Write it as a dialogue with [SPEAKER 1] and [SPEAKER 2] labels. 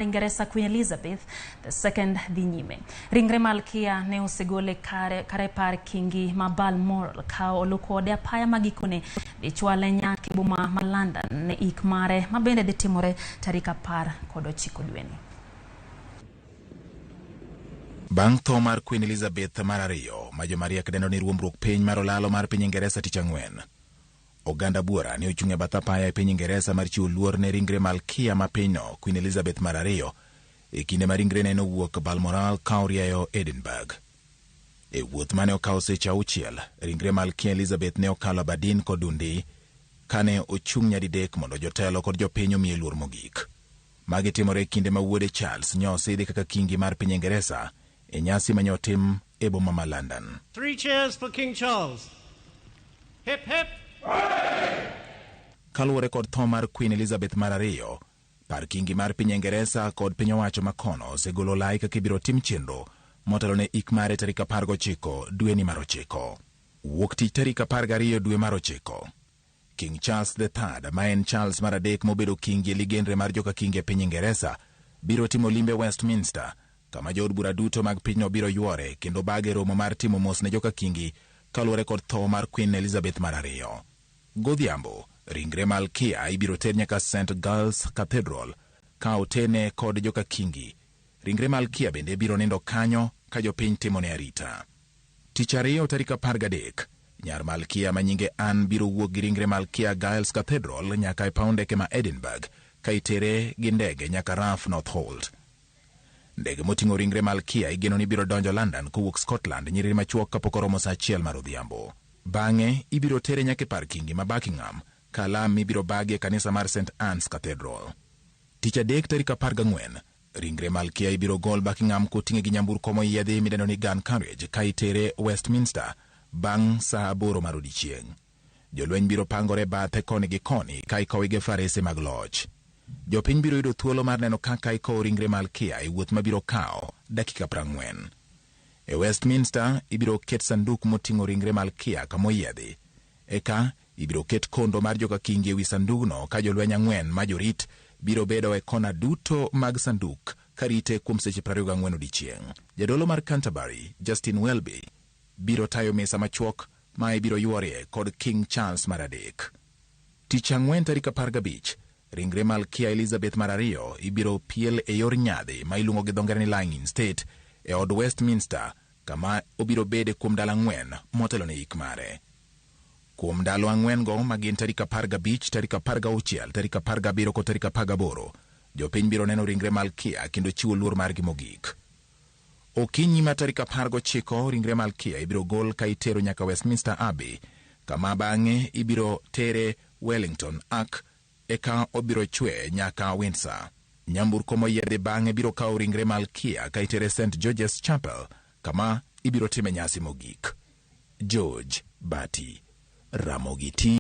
[SPEAKER 1] Ingeresa Queen Elizabeth II dhi nyime. Ringre Malkia ne osegole kare par kingi ma Balmoral ka olokode apaya magikone dichwale nyaka boma ma London ne ik mare ma bende dhi timore tarik 19 dweni.
[SPEAKER 2] Bang' tho mar Queen Elizabeth mar ariyo, ma jomariek dendo ni ruombruok piny mar olalo mar piny Ingeresa tich ang'wen. Oganda buora ne ochung' e bath apaya e piny Ingeresa mar chiwo luor ne ringre Malkia ma pinyno Queen Elizabeth mar ariyo e kinde ma ringre ne nowuok Balmoral ka orieyo Edinburgh. E wuoth mane okawo seche 6, ringre Malkia Elizabeth ne okalo Aberdeen kod Dundee kane ochung' nyadidek mondo jotelo kod jopiny omiye luor mogik. Magi timore kinde ma wuode Charles nyo osidhi kaka kingi mar piny Ingeresa e nyasi ma otim e boma ma London.
[SPEAKER 3] 3 cheers for King Charles. Hip hip.
[SPEAKER 2] Kaluwore kod tho mar Queen Elizabeth mar ariyo, par kingi mar piny Ingeresa kod piny owacho makono osegolo lai kaka ibiro tim chenro motelo ne ik mare tarik 19 dweni mar 9. Wuok tich tarik 12 dwe mar 9. King Charles III, ma en Charles mar adek mobedo kingi e ligendre mar joka kingi e piny Ingeresa, biro timo limbe Westminster, kama jood bura duto mag pinyno biro ywore kendo bage romo mar timo mos ne joka kingi kaluwore kod tho mar Queen Elizabeth mar ariyo. Godhiambo, ringre Malkia ibiro ter nyaka St. Giles Cathedral ka otene kod joka kingi. Ringre Malkia bende biro nindo kanyo ka jopiny timone arita. Tich ariyo tarik 13, nyar Malkia ma nyinge Anne biro wuok gi ringre Malkia Giles Cathedral nyaka e paw ndeke ma Edinburgh ka itere gi ndege nyaka RAF Northolt. Ndege moting'o ringre Malkia igeno ni biro donjo London kowuok Scotland nyiriri machuok kapok oromo saa 1 mar odhiambo. Bang'e ibiro tere nyaka par kingi ma Buckingham ka lam ibiro bagi e kanisa mar St. Anne's Cathedral. Tich adek tarik 14, ringre Malkia ibiro gol Buckingham koting'e gi nyamburko moyiedhi midendo ni gun carriage ka itere Westminster bang' saa 8 mar odiechieng'. Jolweny biro pangore bathe koni gi koni ka ikowe gi farese mag loch. Jopiny biro yudo thuolo mar neno kaka ikowo ringre Malkia e wuoth mabiro kawo dakika 40. E Westminster ibiro ket sanduk moting'o ringre Malkia kamoyiedhi. Eka ibiro ket kondo mar joka kingi e wi sandugno ka jolweny 4 ma jorit biro bedo e kona duto mag sanduk karite kuom seche 24 odiechieng'. Jadolo mar Canterbury, Justin Welby, biro tayo mesa machuok ma ibiro yuorie kod King Charles mar adek. Tich ang'wen tarik 15, ringre Malkia Elizabeth mar ariyo ibiro piel e yor nyadhi ma iluongo gi dhongere ni lying in state e od Westminster kama obiro bede kuom ndalo 4 motelo ne ik mare. Kuom ndalo 4 go magin tarik 15, tarik 16, tarik 17 kod tarik 18, jopiny biro neno ringre Malkia kendo chiwo luor margi mogik. Okinyi ma tarik 19, ringre Malkia ibiro gol ka itero nyaka Westminster Abbey kama bang'e ibiro tere Wellington Ark eka obiro chwe nyaka Windsor. Nyamburko moyiedhi bang'e biro kawo ringre Malkia ka itere St. George's Chapel kama ibiro time nyasi mogik. George Bati, Ramogi TV.